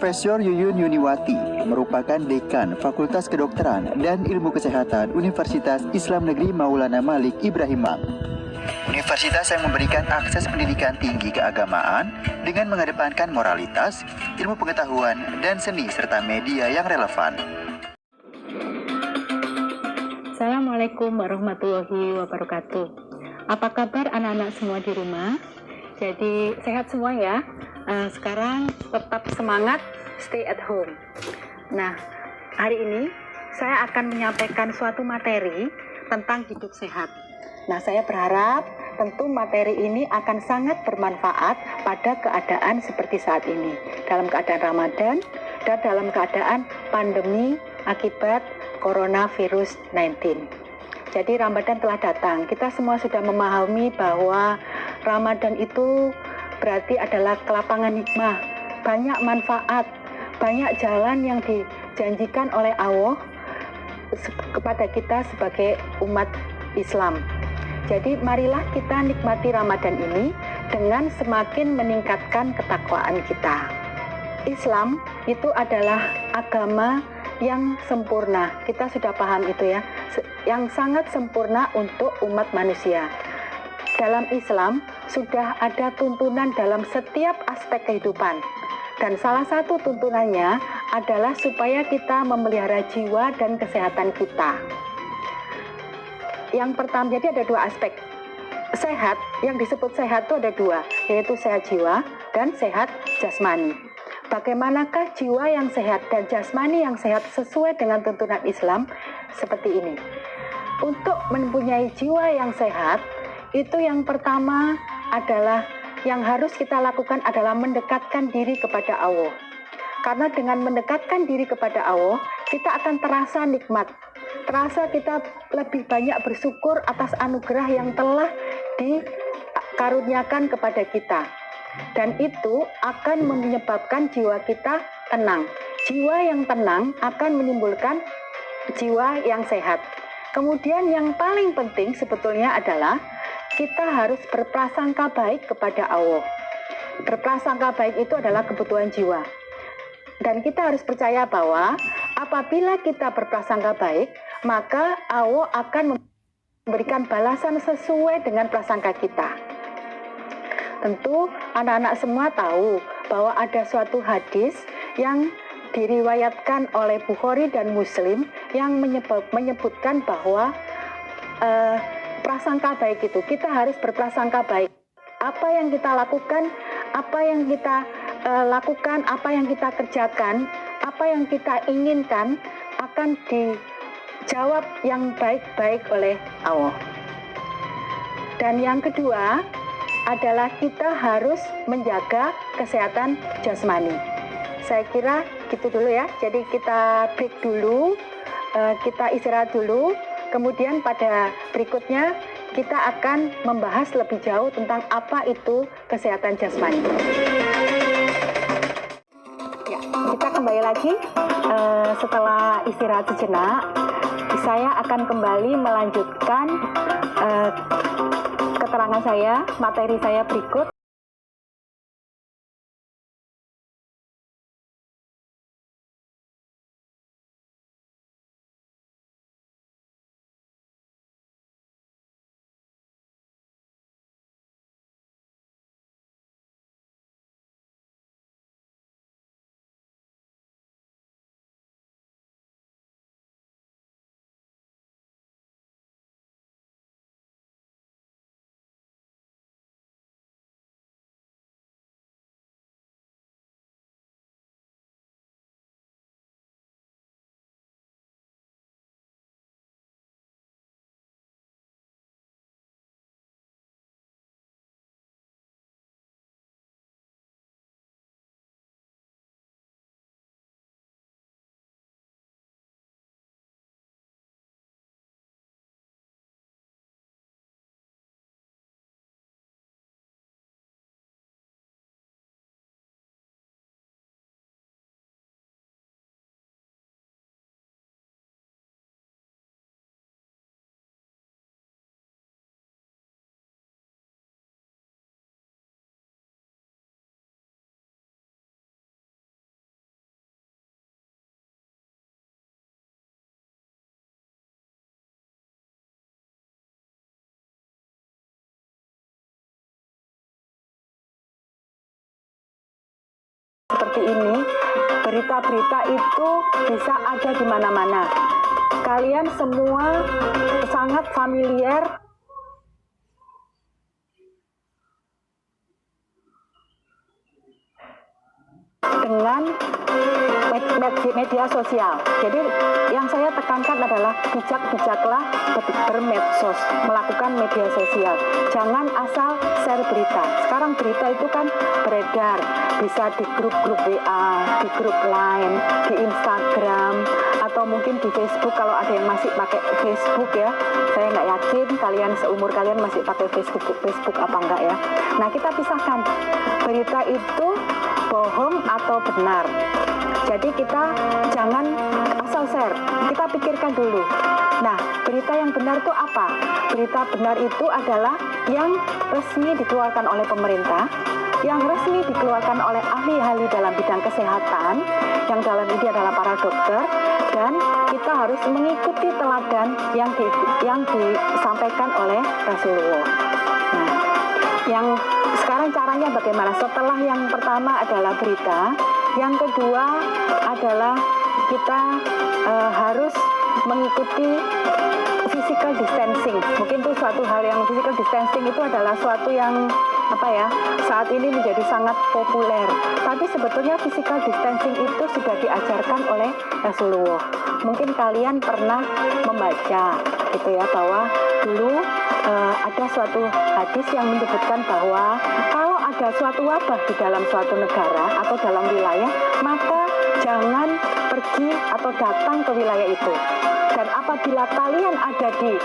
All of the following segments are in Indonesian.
Profesor Yuyun Yuniwati merupakan Dekan Fakultas Kedokteran dan Ilmu Kesehatan Universitas Islam Negeri Maulana Malik Ibrahim Mang. Universitas yang memberikan akses pendidikan tinggi keagamaan dengan mengedepankan moralitas, ilmu pengetahuan, dan seni serta media yang relevan. Assalamualaikum warahmatullahi wabarakatuh. Apa kabar anak-anak semua di rumah? Jadi sehat semua ya. Sekarang tetap semangat, stay at home. Nah, hari ini saya akan menyampaikan suatu materi tentang hidup sehat. Nah, saya berharap tentu materi ini akan sangat bermanfaat pada keadaan seperti saat ini, dalam keadaan Ramadan dan dalam keadaan pandemi akibat coronavirus 19. Jadi Ramadan telah datang. Kita semua sudah memahami bahwa Ramadan itu berarti adalah kelapangan hikmah, banyak manfaat, banyak jalan yang dijanjikan oleh Allah kepada kita sebagai umat Islam. Jadi marilah kita nikmati Ramadan ini dengan semakin meningkatkan ketakwaan kita. Islam itu adalah agama yang sempurna, kita sudah paham itu ya, yang sangat sempurna untuk umat manusia. Dalam Islam sudah ada tuntunan dalam setiap aspek kehidupan, dan salah satu tuntunannya adalah supaya kita memelihara jiwa dan kesehatan kita. Yang pertama, jadi ada dua aspek sehat. Yang disebut sehat itu ada dua, yaitu sehat jiwa dan sehat jasmani. Bagaimanakah jiwa yang sehat dan jasmani yang sehat sesuai dengan tuntunan Islam? Seperti ini. Untuk mempunyai jiwa yang sehat, itu yang pertama adalah yang harus kita lakukan adalah mendekatkan diri kepada Allah. Karena dengan mendekatkan diri kepada Allah, kita akan terasa nikmat. Terasa kita lebih banyak bersyukur atas anugerah yang telah dikaruniakan kepada kita. Dan itu akan menyebabkan jiwa kita tenang. Jiwa yang tenang akan menimbulkan jiwa yang sehat. Kemudian yang paling penting sebetulnya adalah kita harus berprasangka baik kepada Allah. Berprasangka baik itu adalah kebutuhan jiwa. Dan kita harus percaya bahwa apabila kita berprasangka baik, maka Allah akan memberikan balasan sesuai dengan prasangka kita. Tentu anak-anak semua tahu bahwa ada suatu hadis yang diriwayatkan oleh Bukhari dan Muslim yang menyebutkan bahwa prasangka baik itu, kita harus berprasangka baik. Apa yang kita lakukan, apa yang kita lakukan, apa yang kita kerjakan, apa yang kita inginkan akan dijawab yang baik-baik oleh Allah. Dan yang kedua adalah kita harus menjaga kesehatan jasmani. Saya kira gitu dulu ya. Jadi kita break dulu, kita istirahat dulu. Kemudian pada berikutnya kita akan membahas lebih jauh tentang apa itu kesehatan jasmani. Ya, kita kembali lagi setelah istirahat sejenak. Saya akan kembali melanjutkan keterangan saya, materi saya berikut. seperti ini, berita-berita itu bisa ada di mana-mana. Kalian semua sangat familiar dengan media sosial. Jadi yang saya tekankan adalah bijak-bijaklah bermedsos, melakukan media sosial. Jangan asal share berita. Sekarang berita itu kan beredar, bisa di grup-grup WA, di grup Line, di Instagram, atau mungkin di Facebook kalau ada yang masih pakai Facebook ya. Saya nggak yakin kalian seumur kalian masih pakai Facebook apa enggak ya. Nah, kita pisahkan berita itu bohong atau benar. Jadi kita jangan asal share, kita pikirkan dulu. Nah, berita yang benar itu apa? Berita benar itu adalah yang resmi dikeluarkan oleh pemerintah, yang resmi dikeluarkan oleh ahli-ahli dalam bidang kesehatan, yang dalam ini adalah para dokter, dan kita harus mengikuti teladan yang disampaikan oleh Rasulullah. Nah, yang sekarang caranya bagaimana? Setelah yang pertama adalah berita, yang kedua adalah kita harus mengikuti physical distancing. Mungkin itu suatu hal yang physical distancing itu adalah suatu yang saat ini menjadi sangat populer. Tapi sebetulnya physical distancing itu sudah diajarkan oleh Rasulullah. Mungkin kalian pernah membaca gitu ya, bahwa dulu ada suatu hadis yang menyebutkan bahwa kalau ada suatu wabah di dalam suatu negara atau dalam wilayah, maka jangan pergi atau datang ke wilayah itu. Dan apabila kalian ada di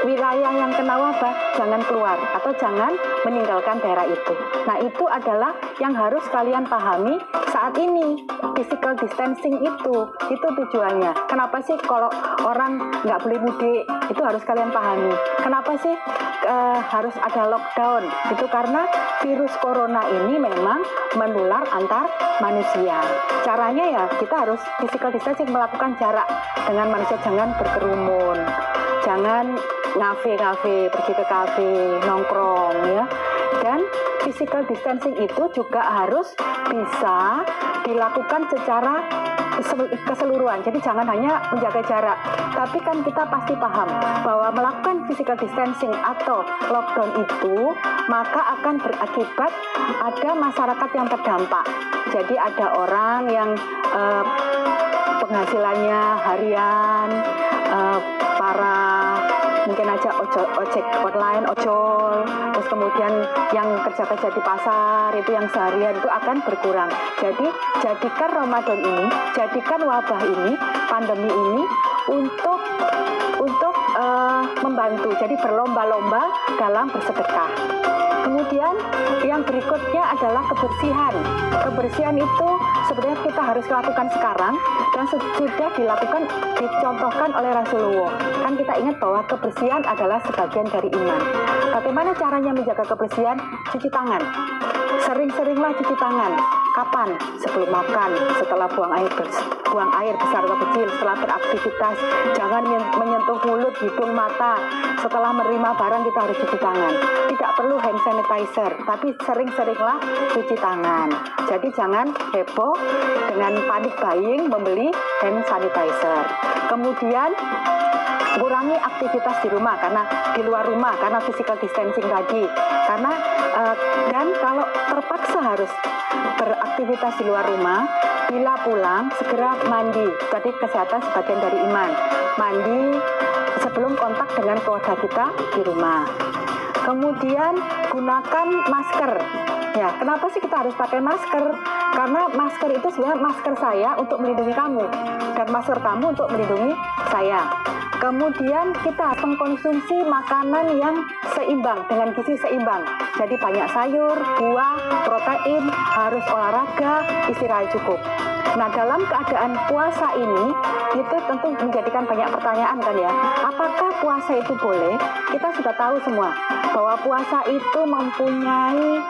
wilayah yang kena wabah, jangan keluar atau jangan meninggalkan daerah itu. Nah, itu adalah yang harus kalian pahami saat ini. Physical distancing itu tujuannya. Kenapa sih kalau orang nggak boleh mudik? Itu harus kalian pahami. Kenapa sih harus ada lockdown? Itu karena virus corona ini memang menular antar manusia. Caranya ya kita harus physical distancing, melakukan jarak dengan manusia, jangan berkerumun, jangan ngafe-ngafe, pergi ke kafe, nongkrong ya. Dan physical distancing itu juga harus bisa dilakukan secara keseluruhan. Jadi jangan hanya menjaga jarak, tapi kan kita pasti paham bahwa melakukan physical distancing atau lockdown itu maka akan berakibat ada masyarakat yang terdampak. Jadi ada orang yang penghasilannya harian, para mungkin aja ojek online, ojol, terus kemudian yang kerja-kerja di pasar itu yang seharian itu akan berkurang. Jadi jadikan Ramadan ini, jadikan wabah ini, pandemi ini untuk membantu. Jadi berlomba-lomba dalam bersedekah. Kemudian yang berikutnya adalah kebersihan. Kebersihan itu sebenarnya kita harus lakukan sekarang dan sudah dicontohkan oleh Rasulullah. Kan kita ingat bahwa kebersihan adalah sebagian dari iman. Bagaimana caranya menjaga kebersihan? Cuci tangan. Sering-seringlah cuci tangan. Kapan? Sebelum makan, setelah buang air besar atau kecil, setelah beraktivitas. Jangan menyentuh mulut, hidung, mata. Setelah menerima barang kita harus cuci tangan. Tidak perlu hand sanitizer, tapi sering-seringlah cuci tangan. Jadi jangan heboh dengan panic buying membeli hand sanitizer. Kemudian kurangi aktivitas di rumah karena di luar rumah karena physical distancing tadi. Dan kalau terpaksa harus beraktivitas di luar rumah, bila pulang segera mandi. Tadi kesehatan sebagian dari iman. Mandi sebelum kontak dengan keluarga kita di rumah. Kemudian gunakan masker. Ya, kenapa sih kita harus pakai masker? Karena masker itu sebenarnya masker saya untuk melindungi kamu dan masker kamu untuk melindungi saya. Kemudian kita mengkonsumsi makanan yang seimbang, dengan gizi seimbang. Jadi banyak sayur, buah, protein, harus olahraga, istirahat cukup. Nah, dalam keadaan puasa ini, itu tentu menjadikan banyak pertanyaan kan ya. Apakah puasa itu boleh? Kita sudah tahu semua bahwa puasa itu mempunyai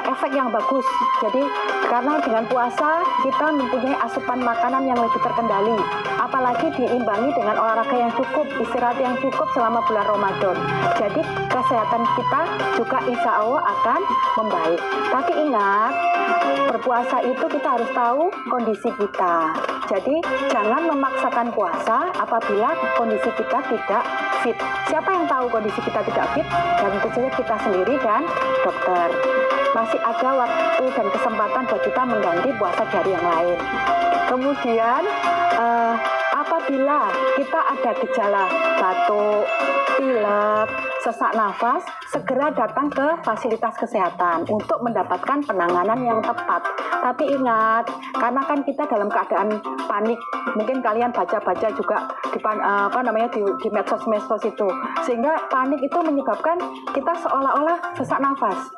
efek yang bagus. Jadi karena dengan puasa kita mempunyai asupan makanan yang lebih terkendali, apalagi diimbangi dengan olahraga yang cukup, istirahat yang cukup selama bulan Ramadan. Jadi kesehatan kita juga insya Allah akan membaik. Tapi ingat, berpuasa itu kita harus tahu kondisi kita. Jadi jangan memaksakan puasa apabila kondisi kita tidak fit. Siapa yang tahu kondisi kita tidak fit? Dan tentu saja kita sendiri dan dokter. Masih ada waktu dan kesempatan buat kita mengganti puasa dari yang lain. Kemudian apabila kita ada gejala batuk, pilek, sesak nafas, segera datang ke fasilitas kesehatan untuk mendapatkan penanganan yang tepat. Tapi ingat, karena kan kita dalam keadaan panik, mungkin kalian baca-baca juga di medsos-medsos itu, sehingga panik itu menyebabkan kita seolah-olah sesak nafas.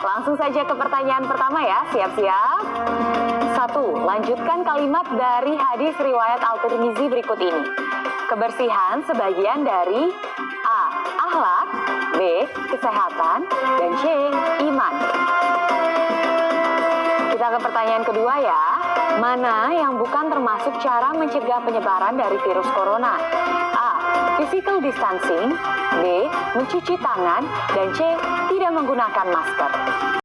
Langsung saja ke pertanyaan pertama ya, siap-siap. 1. Lanjutkan kalimat dari hadis riwayat Al-Tirmizi berikut ini. Kebersihan sebagian dari A. Akhlak, B. Kesehatan, dan C. Iman. Kita ke pertanyaan kedua ya. Mana yang bukan termasuk cara mencegah penyebaran dari virus corona? A. Physical distancing, B. Mencuci tangan, dan C. Tidak menggunakan masker.